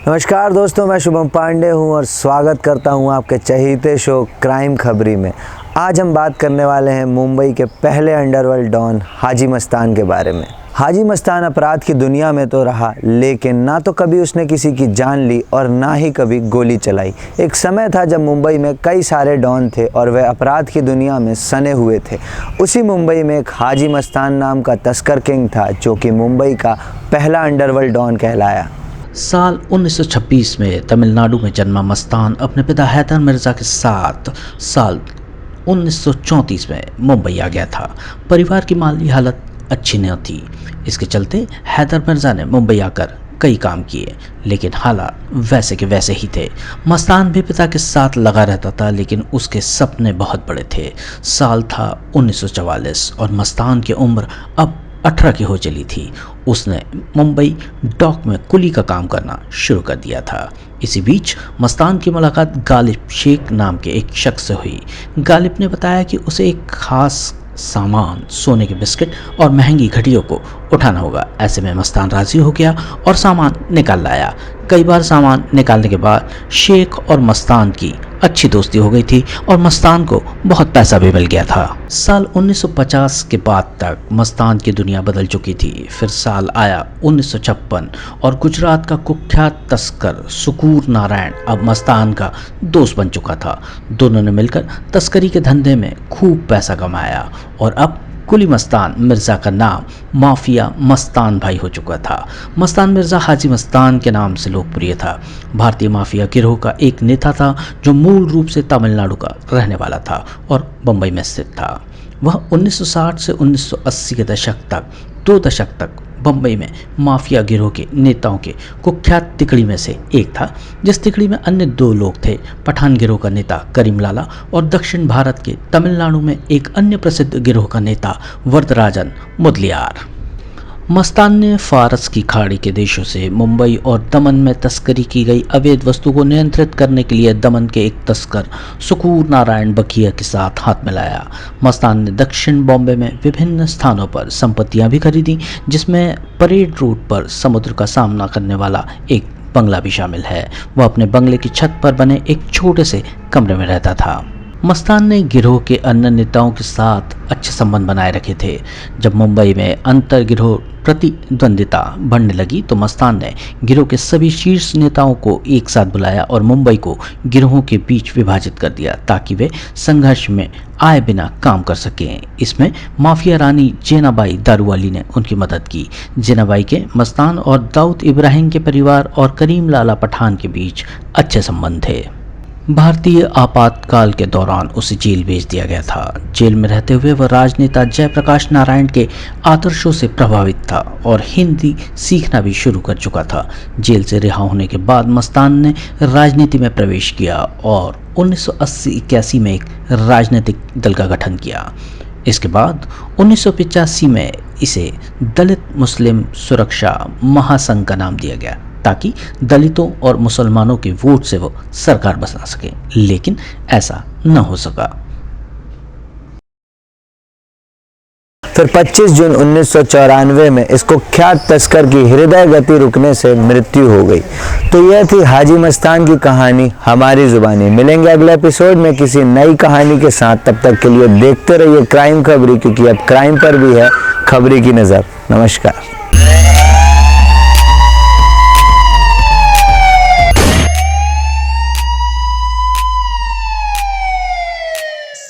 नमस्कार दोस्तों, मैं शुभम पांडे हूं और स्वागत करता हूं आपके चहेते शो क्राइम खबरी में। आज हम बात करने वाले हैं मुंबई के पहले अंडरवर्ल्ड डॉन हाजी मस्तान के बारे में। हाजी मस्तान अपराध की दुनिया में तो रहा, लेकिन ना तो कभी उसने किसी की जान ली और ना ही कभी गोली चलाई। एक समय था जब मुंबई में कई सारे डॉन थे और वे अपराध की दुनिया में सने हुए थे। उसी मुंबई में एक हाजी मस्तान नाम का तस्कर किंग था, जो कि मुंबई का पहला अंडरवर्ल्ड डॉन कहलाया। साल 1926 में तमिलनाडु में जन्मा मस्तान अपने पिता हैदर मिर्ज़ा के साथ साल 1934 में मुंबई आ गया था। परिवार की माली हालत अच्छी नहीं थी, इसके चलते हैदर मिर्ज़ा ने मुंबई आकर कई काम किए, लेकिन हालात वैसे के वैसे ही थे। मस्तान भी पिता के साथ लगा रहता था, लेकिन उसके सपने बहुत बड़े थे। साल था 1944 और मस्तान की उम्र अब 18 की हो चली थी। उसने मुंबई डॉक में कुली का काम करना शुरू कर दिया था। इसी बीच मस्तान की मुलाकात गालिब शेख नाम के एक शख्स से हुई। गालिब ने बताया कि उसे एक खास सामान, सोने के बिस्किट और महंगी घड़ियों को उठाना होगा। ऐसे में मस्तान राजी हो गया और सामान निकाल लाया। कई बार सामान निकालने के बाद शेख और मस्तान की अच्छी दोस्ती हो गई थी और मस्तान को बहुत पैसा भी मिल गया था। साल 1950 के बाद तक मस्तान की दुनिया बदल चुकी थी। फिर साल आया 1956 और गुजरात का कुख्यात तस्कर सुकूर नारायण अब मस्तान का दोस्त बन चुका था। दोनों ने मिलकर तस्करी के धंधे में खूब पैसा कमाया और अब कुली मस्तान मिर्ज़ा का नाम माफिया मस्तान भाई हो चुका था। मस्तान मिर्ज़ा हाजी मस्तान के नाम से लोकप्रिय था। भारतीय माफिया गिरोह का एक नेता था जो मूल रूप से तमिलनाडु का रहने वाला था और बम्बई में स्थित था। वह 1960 से 1980 के दशक तक 2 दशक तक बम्बई में माफिया गिरोह के नेताओं के कुख्यात तिकड़ी में से एक था, जिस तिकड़ी में अन्य 2 लोग थे। पठान गिरोह का नेता करीम लाला और दक्षिण भारत के तमिलनाडु में एक अन्य प्रसिद्ध गिरोह का नेता वरदराजन मुदलियार। मस्तान ने फारस की खाड़ी के देशों से मुंबई और दमन में तस्करी की गई अवैध वस्तु को नियंत्रित करने के लिए दमन के एक तस्कर सुकूर नारायण बकिया के साथ हाथ मिलाया। मस्तान ने दक्षिण बॉम्बे में विभिन्न स्थानों पर संपत्तियां भी खरीदी, जिसमें परेड रूट पर समुद्र का सामना करने वाला एक बंगला भी शामिल है। वह अपने बंगले की छत पर बने एक छोटे से कमरे में रहता था। मस्तान ने गिरोह के अन्य नेताओं के साथ अच्छे संबंध बनाए रखे थे। जब मुंबई में अंतर गिरोह प्रतिद्वंदिता बढ़ने लगी तो मस्तान ने गिरोह के सभी शीर्ष नेताओं को एक साथ बुलाया और मुंबई को गिरोहों के बीच विभाजित कर दिया, ताकि वे संघर्ष में आए बिना काम कर सकें। इसमें माफिया रानी जेनाबाई दारूवाली ने उनकी मदद की। जेनाबाई के मस्तान और दाऊद इब्राहिम के परिवार और करीम लाला पठान के बीच अच्छे संबंध थे। भारतीय आपातकाल के दौरान उसे जेल भेज दिया गया था। जेल में रहते हुए वह राजनेता जयप्रकाश नारायण के आदर्शों से प्रभावित था और हिंदी सीखना भी शुरू कर चुका था। जेल से रिहा होने के बाद मस्तान ने राजनीति में प्रवेश किया और 1980-81 में एक राजनीतिक दल का गठन किया। इसके बाद 1985 में इसे दलित मुस्लिम सुरक्षा महासंघ का नाम दिया गया, ताकि दलितों और मुसलमानों के वोट से वो सरकार बना सके, लेकिन ऐसा न हो सका। फिर 25 जून 1994 में इस कुख्यात तस्कर की हृदय गति रुकने से मृत्यु हो गई। तो यह थी हाजी मस्तान की कहानी हमारी जुबानी। मिलेंगे अगले एपिसोड में किसी नई कहानी के साथ। तब तक के लिए देखते रहिए क्राइम खबरी, क्योंकि अब क्राइम पर भी है खबरी की नज़र। नमस्कार।